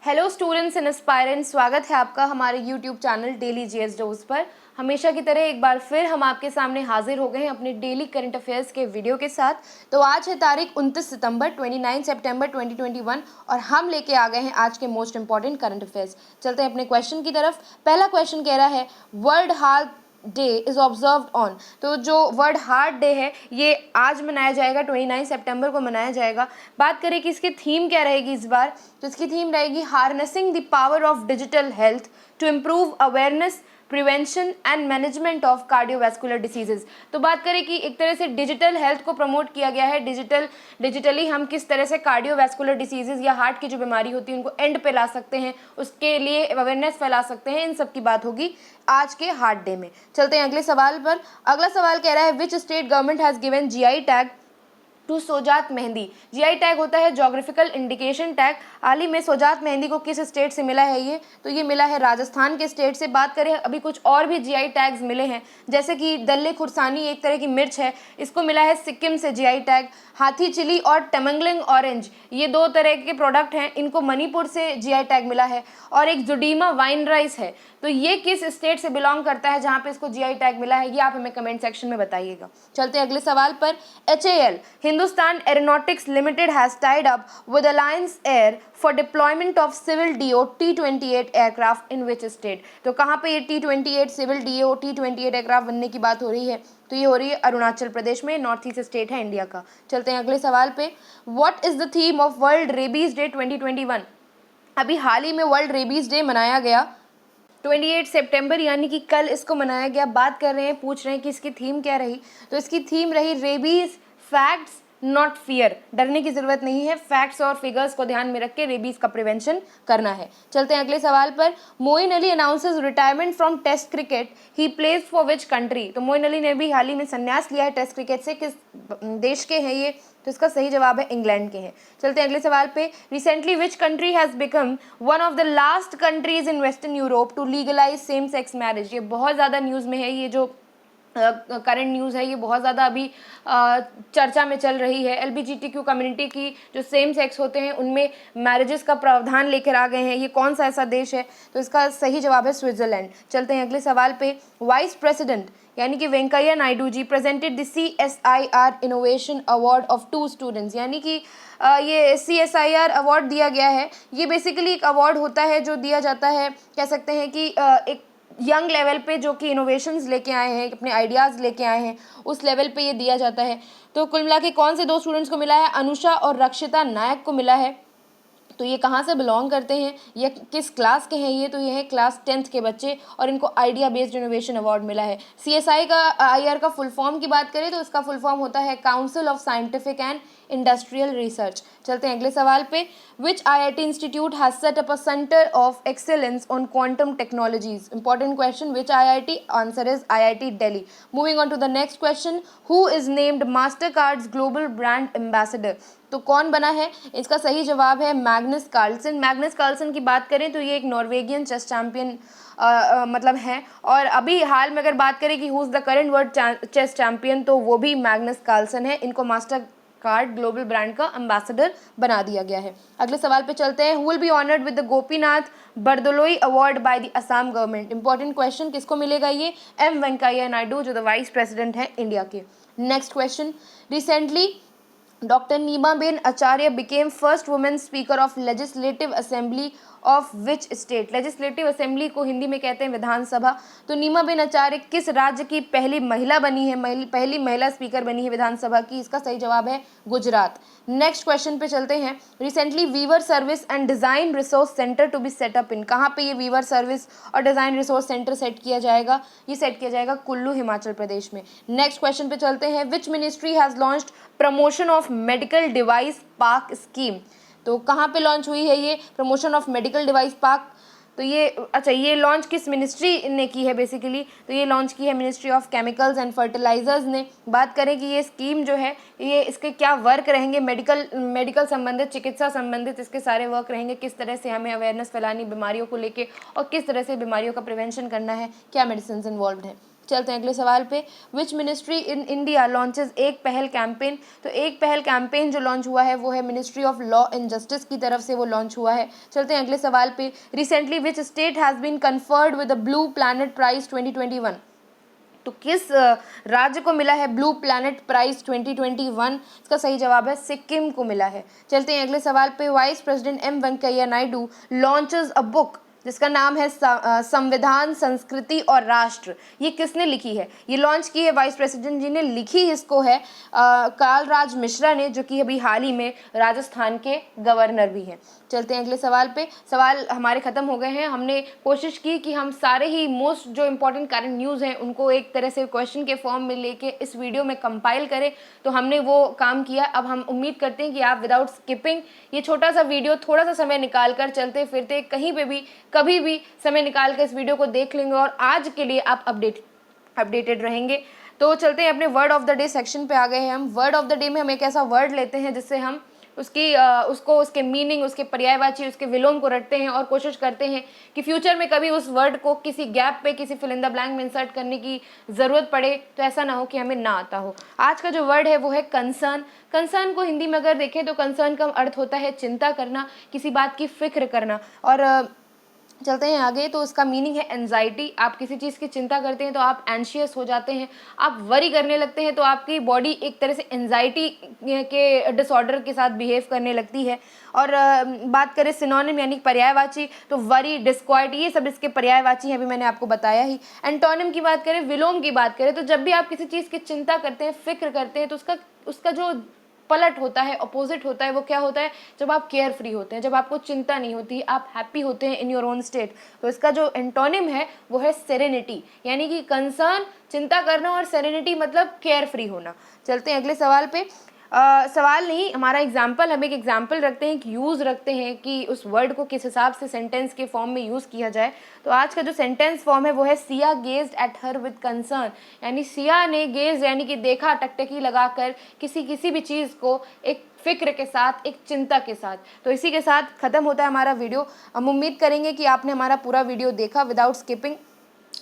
Hello students and aspirants, स्वागत है आपका हमारे YouTube channel daily GS dose पर। हमेशा की तरह एक बार फिर हम आपके सामने हाजिर हो गए हैं अपने डेली करंट अफेयर्स के वीडियो के साथ। तो आज है तारीख 29 सितंबर 29 सितंबर 2021 और हम लेके आ गए हैं आज के मोस्ट इंपॉर्टेंट करंट अफेयर्स। चलते हैं अपने क्वेश्चन की तरफ। पहला क्वेश्चन कह रहा है world heart day is observed on. तो जो वर्ल्ड हार्ट डे है ये आज मनाया जाएगा, 29 सितंबर को मनाया जाएगा। बात करें कि इसकी थीम क्या रहेगी इस बार, तो इसकी थीम रहेगी harnessing the power of digital health to improve awareness, prevention and management of cardiovascular diseases. तो बात करें कि एक तरह से डिजिटल हेल्थ को प्रमोट किया गया है, डिजिटली हम किस तरह से कार्डियोवैस्कुलर डिसीजेज या हार्ट की जो बीमारी होती है उनको एंड पे ला सकते हैं, उसके लिए अवेयरनेस फैला सकते हैं। इन सब की बात होगी आज के हार्ट डे में। चलते हैं अगले सवाल पर। अगला सवाल कह रहा है which state government has given GI tag to Sojat Mehndi. GI tag होता है जोग्राफिकल इंडिकेशन टैग। हाल ही में सोजात मेहंदी को किस स्टेट से मिला है ये, तो ये मिला है राजस्थान के स्टेट से। बात करें अभी कुछ और भी जीआई टैग्स मिले हैं, जैसे कि दल्ले खुरसानी एक तरह की मिर्च है, इसको मिला है सिक्किम से जीआई टैग। हाथी चिली और टमंगलिंग ऑरेंज ये दो तरह के प्रोडक्ट हैं, इनको मणिपुर से जीआई टैग मिला है। और एक जुडीमा वाइन राइस है, तो ये किस स्टेट से बिलोंग करता है जहाँ पे इसको जीआई टैग मिला है, ये आप हमें कमेंट सेक्शन में बताइएगा। चलते हैं अगले सवाल पर। HAL Hindustan Aeronautics Limited has tied up with Alliance Air for deployment of civil DO T-28 aircraft in which state. तो कहाँ पे ये T-28 civil DO T-28 aircraft बनने की बात हो रही है, तो ये हो रही है अरुणाचल प्रदेश में, नॉर्थ ईस्ट स्टेट है इंडिया का। चलते हैं अगले सवाल पे। What is the theme of world rabies day 2021। अभी हाल ही में वर्ल्ड रेबीज डे मनाया गया 28 सितंबर, यानी कि कल इसको मनाया गया। बात कर रहे हैं, पूछ रहे हैं कि इसकी थीम क्या रही, तो इसकी थीम रही रेबीज फैक्ट्स नॉट फियर। डरने की जरूरत नहीं है, फैक्ट्स और फिगर्स को ध्यान में रख के रेबीज का प्रिवेंशन करना है। चलते हैं अगले सवाल पर। Moeen Ali announces retirement from test cricket, he plays for which country. तो मोइन अली ने भी हाल ही में संन्यास लिया है टेस्ट क्रिकेट से, किस देश के हैं ये, तो इसका सही जवाब है इंग्लैंड के हैं। चलते हैं अगले सवाल पे। Recently which country has become one of the last countries in western Europe to legalise same sex marriage. ये बहुत ज़्यादा न्यूज़ में है, ये जो करंट न्यूज़ है ये बहुत ज़्यादा अभी चर्चा में चल रही है। LGBTQ कम्युनिटी की जो सेम सेक्स होते हैं उनमें मैरिजेस का प्रावधान लेकर आ गए हैं। ये कौन सा ऐसा देश है, तो इसका सही जवाब है स्विट्जरलैंड। चलते हैं अगले सवाल पे। वाइस प्रेसिडेंट यानी कि Venkaiah Naidu ji presented the CSIR innovation award of 2 students. यानी कि ये CSIR अवार्ड दिया गया है। ये बेसिकली एक अवार्ड होता है जो दिया जाता है, कह सकते हैं कि एक यंग लेवल पे जो कि इनोवेशंस लेके आए हैं, अपने आइडियाज़ लेके आए हैं, उस लेवल पे ये दिया जाता है। तो कुल मिला के कौन से 2 स्टूडेंट्स को मिला है, अनुषा और रक्षिता नायक को मिला है। तो ये कहाँ से बिलोंग करते हैं, ये किस क्लास के हैं ये, तो ये है क्लास 10th के बच्चे और इनको आइडिया बेस्ड इनोवेशन अवार्ड मिला है। CSIR का फुल फॉर्म की बात करें तो इसका फुल फॉर्म होता है council of scientific and industrial research. चलते हैं अगले सवाल पे। Which IIT institute has set up a centre of excellence on quantum technologies. Important question, which IIT, answer is IIT Delhi. Moving on to the next question, who is named Mastercard's global brand ambassador. तो कौन बना है, इसका सही जवाब है Magnus Carlsen. Magnus Carlsen की बात करें तो ये एक नॉर्वेगियन चेस चैंपियन मतलब है, और अभी हाल में अगर बात करें कि who is the current world chess champion, तो वो भी मैग्नस कार्लसन है। इनको मास्टर कार्ड ग्लोबल ब्रांड का एम्बेसडर बना दिया गया है। अगले सवाल पे चलते हैं। Who will be honoured with the Gopinath Bordoloi award by the Assam government. Important question, किसको मिलेगा ये, M वेंकैया नायडू जो द वाइस प्रेसिडेंट है इंडिया के। Next question. Recently doctor Nimaben Acharya became first women speaker of legislative assembly of which state. Legislative assembly को हिंदी में कहते हैं विधानसभा। तो नीमाबेन आचार्य किस राज्य की पहली महिला बनी है, पहली महिला स्पीकर बनी है विधानसभा की, इसका सही जवाब है गुजरात। नेक्स्ट क्वेश्चन पे चलते हैं। Recently weaver service and design resource centre to be set up in. कहाँ पे ये वीवर सर्विस और डिज़ाइन रिसोर्स सेंटर सेट किया जाएगा, ये सेट किया जाएगा कुल्लू हिमाचल प्रदेश में। नेक्स्ट क्वेश्चन पे चलते हैं। Which ministry has launched promotion of medical device park scheme. तो कहाँ पे लॉन्च हुई है ये promotion of medical device park, तो ये अच्छा ये लॉन्च किस मिनिस्ट्री ने की है बेसिकली, तो ये लॉन्च की है ministry of chemicals and fertilisers ने। बात करें कि ये स्कीम जो है ये इसके क्या वर्क रहेंगे, मेडिकल संबंधित, चिकित्सा संबंधित इसके सारे वर्क रहेंगे, किस तरह से हमें अवेयरनेस फैलानी बीमारियों को लेके और किस तरह से बीमारियों का प्रिवेंशन करना है, क्या मेडिसिन इन्वॉल्व है। चलते हैं अगले सवाल पे। Which ministry in India launches एक पहल कैंपेन। तो एक पहल कैंपेन जो लॉन्च हुआ है वो है ministry of law and justice की तरफ से वो लॉन्च हुआ है। चलते हैं अगले सवाल पे। Recently which state has been conferred with the blue planet prize 2021। तो किस राज्य को मिला है ब्लू प्लैनेट प्राइज 2021? इसका सही जवाब है सिक्किम को मिला है। चलते हैं अगले सवाल पे। Vice president M Venkaiah Naidu launches a book जिसका नाम है संविधान, संस्कृति और राष्ट्र। ये किसने लिखी है? ये लॉन्च की है वाइस प्रेसिडेंट जी ने, लिखी इसको है कालराज मिश्रा ने, जो कि अभी हाल ही में राजस्थान के गवर्नर भी हैं। चलते हैं अगले सवाल पे। सवाल हमारे ख़त्म हो गए हैं। हमने कोशिश की कि हम सारे ही मोस्ट जो इम्पोर्टेंट करंट न्यूज़ हैं उनको एक तरह से क्वेश्चन के फॉर्म में लेके इस वीडियो में कंपाइल करें, तो हमने वो काम किया। अब हम उम्मीद करते हैं कि आप विदाउट स्किपिंग ये छोटा सा वीडियो थोड़ा सा समय निकाल कर चलते फिरते कहीं पे भी कभी भी समय निकाल कर इस वीडियो को देख लेंगे और आज के लिए आप अपडेटेड रहेंगे। तो चलते हैं अपने word of the day section पे आ गए हैं हम। वर्ड ऑफ द डे में हम एक ऐसा वर्ड लेते हैं जिससे हम उसके मीनिंग, उसके पर्यायवाची, उसके विलोम को रटते हैं और कोशिश करते हैं कि फ्यूचर में कभी उस वर्ड को किसी गैप पे, किसी फिल इन द ब्लैंक में इंसर्ट करने की ज़रूरत पड़े तो ऐसा ना हो कि हमें ना आता हो। आज का जो वर्ड है वो है कंसर्न। कंसर्न को हिंदी में अगर देखें तो कंसर्न का अर्थ होता है चिंता करना, किसी बात की फिक्र करना। और चलते हैं आगे, तो इसका मीनिंग है एंजाइटी। आप किसी चीज़ की चिंता करते हैं तो आप एंशियस हो जाते हैं, आप वरी करने लगते हैं तो आपकी बॉडी एक तरह से एंजाइटी के डिसऑर्डर के साथ बिहेव करने लगती है। और बात करें सिनोनिम यानी पर्यायवाची, तो वरी, डिस्क्वाइट, ये सब इसके पर्यायवाची हैं, अभी मैंने आपको बताया ही। एंटोनिम की बात करें, विलोम की बात करें, तो जब भी आप किसी चीज़ की चिंता करते हैं, फिक्र करते हैं, तो उसका जो पलट होता है, अपोजिट होता है, वो क्या होता है? जब आप केयर फ्री होते हैं, जब आपको चिंता नहीं होती, आप हैप्पी होते हैं इन योर ओन स्टेट। तो इसका जो एंटोनिम है वो है सेरेनिटी, यानी कि कंसर्न चिंता करना और सेरेनिटी मतलब केयर फ्री होना। चलते हैं अगले सवाल पे। सवाल नहीं, हमारा एग्जाम्पल, हम एक एग्जाम्पल रखते हैं, एक यूज़ रखते हैं कि उस वर्ड को किस हिसाब से सेंटेंस के फॉर्म में यूज़ किया जाए। तो आज का जो सेंटेंस फॉर्म है वो है Siya gazed at her with concern, यानी सिया ने गेज यानी कि देखा, टकटकी लगाकर किसी भी चीज़ को एक फिक्र के साथ, एक चिंता के साथ। तो इसी के साथ ख़त्म होता है हमारा वीडियो। हम उम्मीद करेंगे कि आपने हमारा पूरा वीडियो देखा विदाउट स्किपिंग।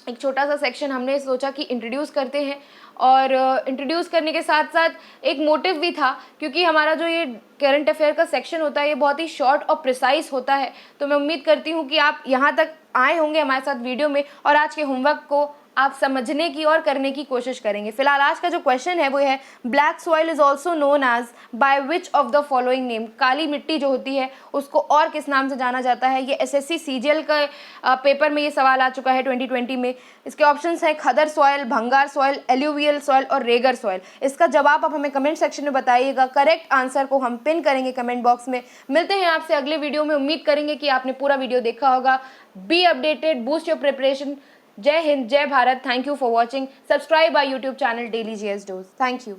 एक छोटा सा सेक्शन हमने सोचा कि इंट्रोड्यूस करते हैं, और इंट्रोड्यूस करने के साथ साथ एक मोटिव भी था, क्योंकि हमारा जो ये करंट अफेयर का सेक्शन होता है ये बहुत ही शॉर्ट और प्रिसाइज होता है। तो मैं उम्मीद करती हूँ कि आप यहाँ तक आए होंगे हमारे साथ वीडियो में और आज के होमवर्क को आप समझने की और करने की कोशिश करेंगे। फिलहाल आज का जो क्वेश्चन है वो है black soil is also known as by which of the following name. काली मिट्टी जो होती है उसको और किस नाम से जाना जाता है? ये एसएससी सीजीएल का पेपर में ये सवाल आ चुका है 2020 में। इसके ऑप्शंस हैं खदर सॉइल, भंगार सॉइल, एल्यूवियल सॉइल और रेगर सॉइल। इसका जवाब आप हमें कमेंट सेक्शन में बताइएगा। करेक्ट आंसर को हम पिन करेंगे कमेंट बॉक्स में। मिलते हैं आपसे अगले वीडियो में। उम्मीद करेंगे कि आपने पूरा वीडियो देखा होगा। Be updated, boost your preparation. जय हिंद, जय Bharat. Thank you for watching. Subscribe our YouTube channel daily GS dose. Thank you.